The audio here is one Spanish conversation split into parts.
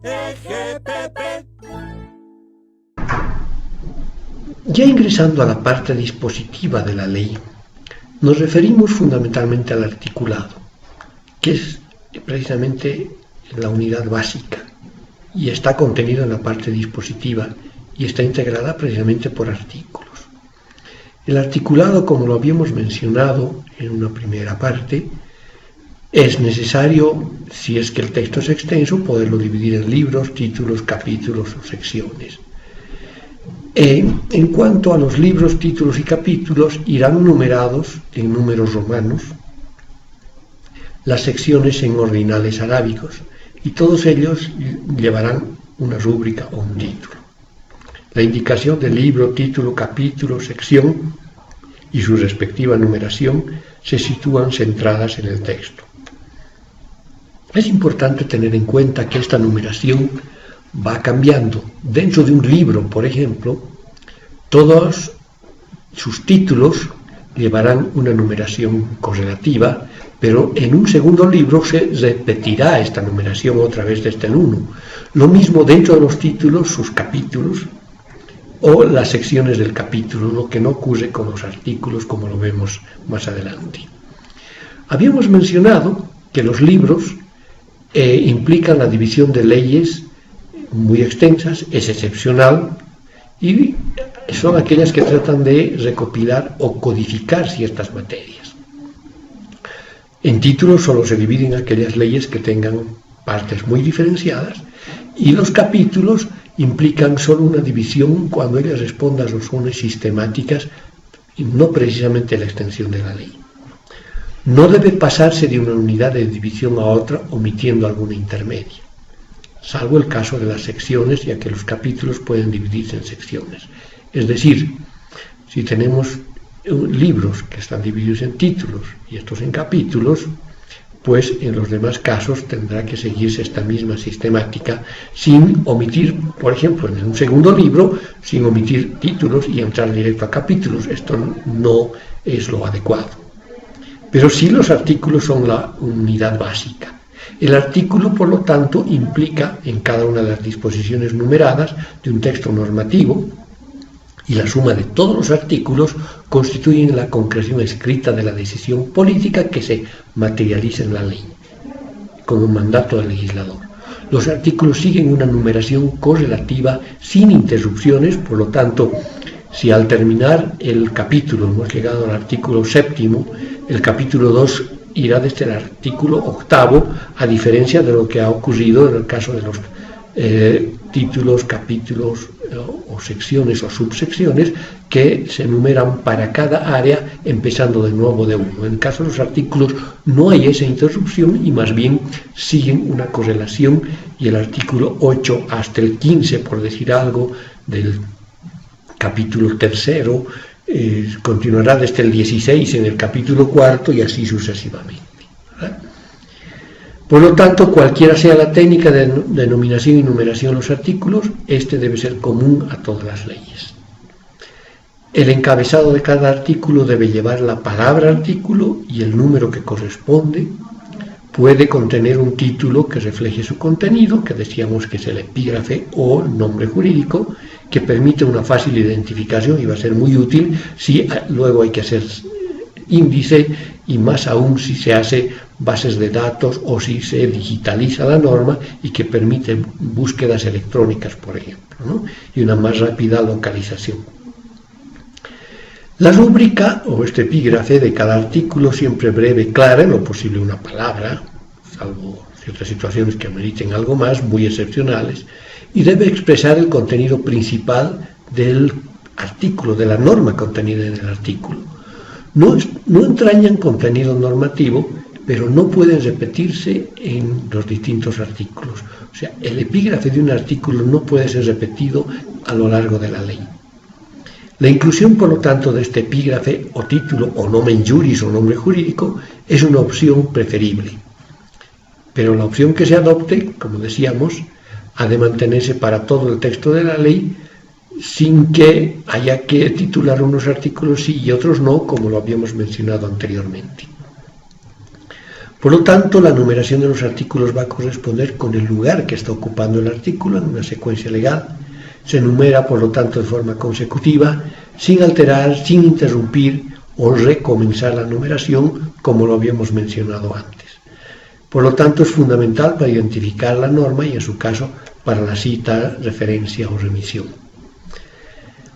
EGPP. Ya ingresando a la parte dispositiva de la ley, nos referimos fundamentalmente al articulado, que es precisamente la unidad básica y está contenido en la parte dispositiva y está integrada precisamente por artículos. El articulado, como lo habíamos mencionado en una primera parte, es necesario, si es que el texto es extenso, poderlo dividir en libros, títulos, capítulos o secciones. En cuanto a los libros, títulos y capítulos, irán numerados en números romanos, las secciones en ordinales arábicos, y todos ellos llevarán una rúbrica o un título. La indicación de libro, título, capítulo, sección y su respectiva numeración se sitúan centradas en el texto. Es importante tener en cuenta que esta numeración va cambiando. Dentro de un libro, por ejemplo, todos sus títulos llevarán una numeración correlativa, pero en un segundo libro se repetirá esta numeración otra vez desde el 1. Lo mismo dentro de los títulos, sus capítulos o las secciones del capítulo, lo que no ocurre con los artículos como lo vemos más adelante. Habíamos mencionado que los libros implican la división de leyes muy extensas, es excepcional y son aquellas que tratan de recopilar o codificar ciertas materias. En títulos solo se dividen aquellas leyes que tengan partes muy diferenciadas y los capítulos implican solo una división cuando ellas respondan a razones sistemáticas y no precisamente la extensión de la ley. No debe pasarse de una unidad de división a otra omitiendo alguna intermedia, salvo el caso de las secciones, ya que los capítulos pueden dividirse en secciones. Es decir, si tenemos libros que están divididos en títulos y estos en capítulos, pues en los demás casos tendrá que seguirse esta misma sistemática sin omitir, por ejemplo, en un segundo libro, sin omitir títulos y entrar directo a capítulos. Esto no es lo adecuado. Pero sí los artículos son la unidad básica. El artículo, por lo tanto, implica en cada una de las disposiciones numeradas de un texto normativo y la suma de todos los artículos constituyen la concreción escrita de la decisión política que se materializa en la ley, con un mandato del legislador. Los artículos siguen una numeración correlativa sin interrupciones, por lo tanto, si al terminar el capítulo hemos llegado al artículo 7º, el capítulo 2 irá desde el artículo 8º, a diferencia de lo que ha ocurrido en el caso de los títulos, capítulos o secciones o subsecciones que se numeran para cada área empezando de nuevo de 1. En el caso de los artículos no hay esa interrupción y más bien siguen una correlación y el artículo 8 hasta el 15, por decir algo, del capítulo 3º, continuará desde el 16 en el capítulo 4 y así sucesivamente, ¿verdad? Por lo tanto, cualquiera sea la técnica de denominación y numeración de los artículos, este debe ser común a todas las leyes. El encabezado de cada artículo debe llevar la palabra artículo y el número que corresponde. Puede contener un título que refleje su contenido, que decíamos que es el epígrafe o nombre jurídico, que permite una fácil identificación y va a ser muy útil si luego hay que hacer índice y más aún si se hace bases de datos o si se digitaliza la norma y que permite búsquedas electrónicas, por ejemplo, ¿no? Y una más rápida localización. La rúbrica o este epígrafe de cada artículo, siempre breve, clara, en lo posible una palabra, salvo ciertas situaciones que ameriten algo más, muy excepcionales, y debe expresar el contenido principal del artículo, de la norma contenida en el artículo. No entrañan contenido normativo, pero no pueden repetirse en los distintos artículos. O sea, el epígrafe de un artículo no puede ser repetido a lo largo de la ley. La inclusión, por lo tanto, de este epígrafe o título o nomen juris o nombre jurídico es una opción preferible. Pero la opción que se adopte, como decíamos, ha de mantenerse para todo el texto de la ley sin que haya que titular unos artículos sí y otros no, como lo habíamos mencionado anteriormente. Por lo tanto, la numeración de los artículos va a corresponder con el lugar que está ocupando el artículo en una secuencia legal. Se numera, por lo tanto, de forma consecutiva, sin alterar, sin interrumpir o recomenzar la numeración, como lo habíamos mencionado antes. Por lo tanto, es fundamental para identificar la norma y, en su caso, para la cita, referencia o remisión.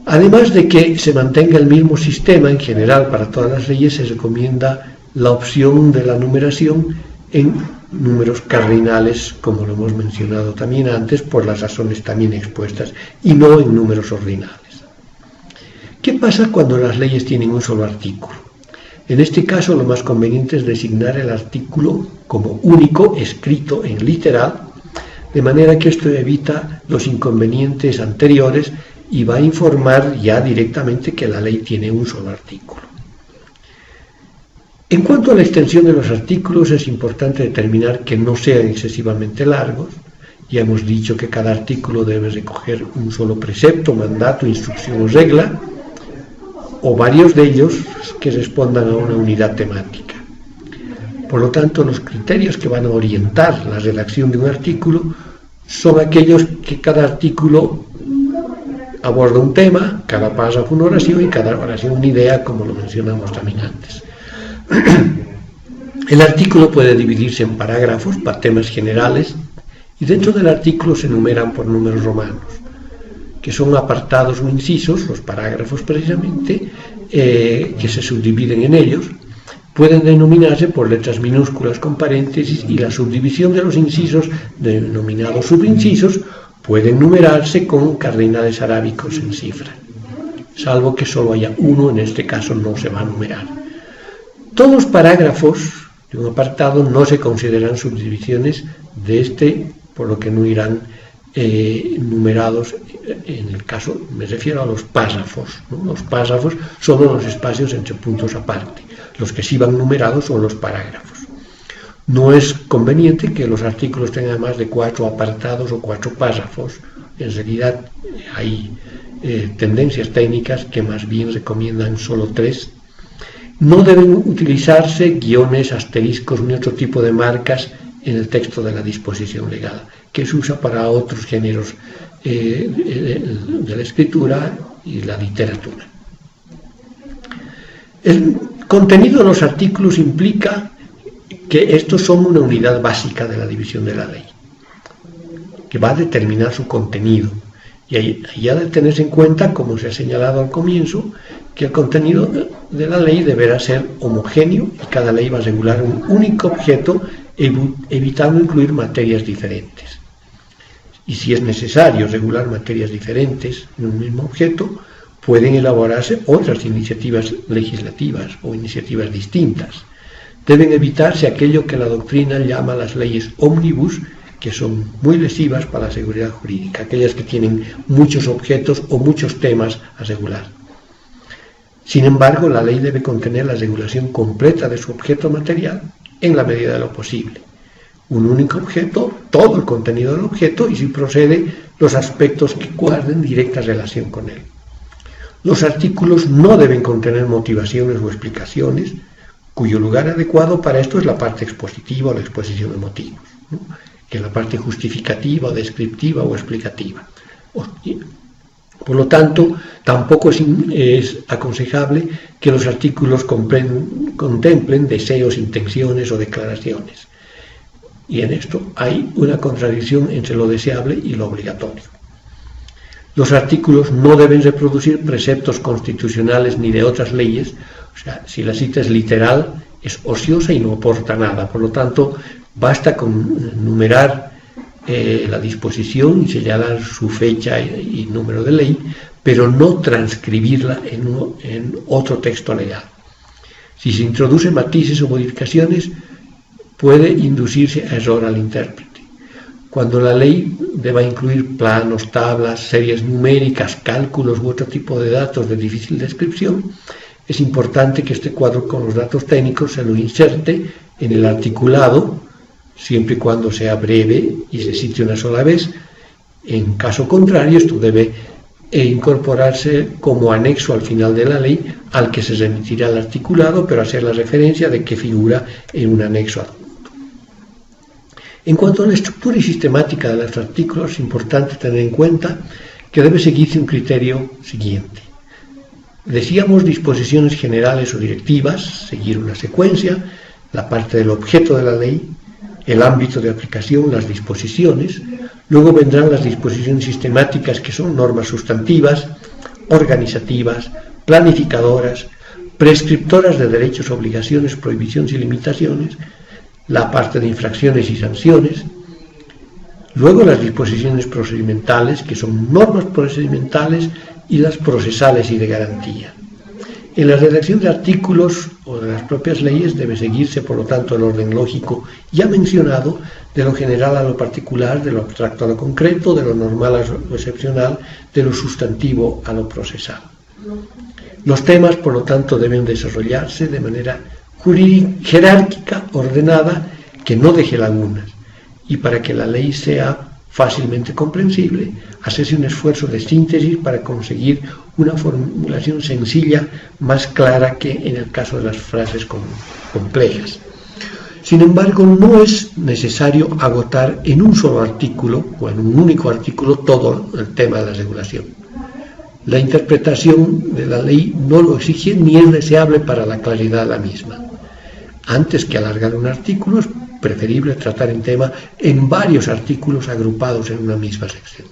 Además de que se mantenga el mismo sistema en general para todas las leyes, se recomienda la opción de la numeración en números cardinales, como lo hemos mencionado también antes, por las razones también expuestas, y no en números ordinales. ¿Qué pasa cuando las leyes tienen un solo artículo? En este caso, lo más conveniente es designar el artículo como único, escrito en literal, de manera que esto evita los inconvenientes anteriores y va a informar ya directamente que la ley tiene un solo artículo. En cuanto a la extensión de los artículos, es importante determinar que no sean excesivamente largos. Ya hemos dicho que cada artículo debe recoger un solo precepto, mandato, instrucción o regla, o varios de ellos que respondan a una unidad temática. Por lo tanto, los criterios que van a orientar la redacción de un artículo son aquellos que cada artículo aborda un tema, cada párrafo una oración y cada oración una idea, como lo mencionamos también antes. El artículo puede dividirse en parágrafos para temas generales y dentro del artículo se enumeran por números romanos, que son apartados o incisos, los parágrafos precisamente, que se subdividen en ellos. Pueden denominarse por letras minúsculas con paréntesis y la subdivisión de los incisos, denominados subincisos, pueden numerarse con cardinales arábicos en cifra, salvo que solo haya uno, en este caso no se va a numerar. Todos los parágrafos de un apartado no se consideran subdivisiones de este, por lo que no irán numerados. En el caso, me refiero a los párrafos, ¿no? Los párrafos son los espacios entre puntos aparte. Los que sí van numerados son los parágrafos. No es conveniente que los artículos tengan más de 4 apartados o 4 párrafos. En realidad hay tendencias técnicas que más bien recomiendan solo 3. No deben utilizarse guiones, asteriscos ni otro tipo de marcas en el texto de la disposición legal, que se usa para otros géneros de la escritura y la literatura. El contenido de los artículos implica que estos son una unidad básica de la división de la ley, que va a determinar su contenido. Y ahí ha de tenerse en cuenta, como se ha señalado al comienzo, que el contenido de la ley deberá ser homogéneo y cada ley va a regular un único objeto, evitando incluir materias diferentes. Y si es necesario regular materias diferentes en un mismo objeto, pueden elaborarse otras iniciativas legislativas o iniciativas distintas. Deben evitarse aquello que la doctrina llama las leyes ómnibus, que son muy lesivas para la seguridad jurídica, aquellas que tienen muchos objetos o muchos temas a regular. Sin embargo, la ley debe contener la regulación completa de su objeto material en la medida de lo posible. Un único objeto, todo el contenido del objeto y, si procede, los aspectos que guarden directa relación con él. Los artículos no deben contener motivaciones o explicaciones, cuyo lugar adecuado para esto es la parte expositiva o la exposición de motivos, ¿no? Que la parte justificativa, descriptiva o explicativa. Por lo tanto, tampoco es aconsejable que los artículos contemplen deseos, intenciones o declaraciones. Y en esto hay una contradicción entre lo deseable y lo obligatorio. Los artículos no deben reproducir preceptos constitucionales ni de otras leyes. O sea, si la cita es literal, es ociosa y no aporta nada. Por lo tanto, basta con numerar la disposición y señalar su fecha y número de ley, pero no transcribirla en otro texto legal. Si se introducen matices o modificaciones, puede inducirse a error al intérprete. Cuando la ley deba incluir planos, tablas, series numéricas, cálculos u otro tipo de datos de difícil descripción, es importante que este cuadro con los datos técnicos se lo inserte en el articulado, siempre y cuando sea breve y se cite una sola vez. En caso contrario, esto debe incorporarse como anexo al final de la ley, al que se remitirá el articulado, pero hacer la referencia de que figura en un anexo En cuanto a la estructura y sistemática de los artículos, es importante tener en cuenta que debe seguirse un criterio siguiente. Decíamos disposiciones generales o directivas, seguir una secuencia, la parte del objeto de la ley, el ámbito de aplicación, las disposiciones, luego vendrán las disposiciones sistemáticas, que son normas sustantivas, organizativas, planificadoras, prescriptoras de derechos, obligaciones, prohibiciones y limitaciones, la parte de infracciones y sanciones, luego las disposiciones procedimentales, que son normas procedimentales, y las procesales y de garantía. En la redacción de artículos o de las propias leyes debe seguirse, por lo tanto, el orden lógico ya mencionado, de lo general a lo particular, de lo abstracto a lo concreto, de lo normal a lo excepcional, de lo sustantivo a lo procesal. Los temas, por lo tanto, deben desarrollarse de manera jerárquica, ordenada, que no deje lagunas, y para que la ley sea fácilmente comprensible, hacerse un esfuerzo de síntesis para conseguir una formulación sencilla, más clara que en el caso de las frases complejas. Sin embargo, no es necesario agotar en un solo artículo o en un único artículo todo el tema de la regulación. La interpretación de la ley no lo exige ni es deseable para la claridad de la misma. Antes que alargar un artículo, es preferible tratar el tema en varios artículos agrupados en una misma sección.